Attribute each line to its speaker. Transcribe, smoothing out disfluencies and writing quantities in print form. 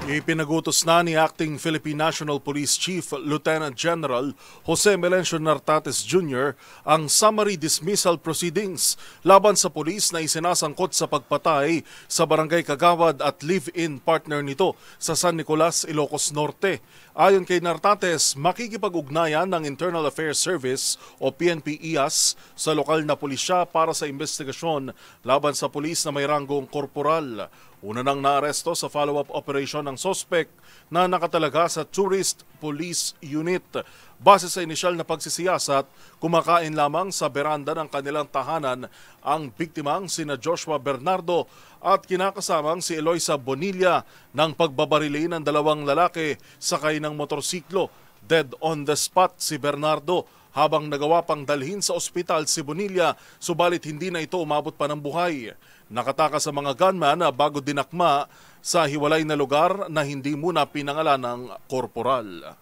Speaker 1: Ipinagutos na ni Acting Philippine National Police Chief Lieutenant General Jose Melencio Nartates Jr. ang summary dismissal proceedings laban sa pulis na isinasangkot sa pagpatay sa Barangay Kagawad at live-in partner nito sa San Nicolas, Ilocos Norte. Ayon kay Nartates, makikipag-ugnayan ng Internal Affairs Service o PNP-IAS sa lokal na pulisya para sa investigasyon laban sa pulis na may ranggong korporal. Una nang naaresto sa follow-up operation ng sospek na nakatalaga sa Tourist Police Unit. Base sa inisyal na pagsisiyasat, kumakain lamang sa beranda ng kanilang tahanan ang biktimang sina Joshua Bernardo at kinakasamang si Eloisa Bonilla ng pagbabarili ng dalawang lalaki sakay ng motorsiklo. Dead on the spot si Bernardo habang nagawa pang dalhin sa ospital si Bonilla, subalit hindi na ito umabot pa ng buhay. Nakatakas sa mga gunman bago dinakma sa hiwalay na lugar na hindi muna pinangalan ng korporal.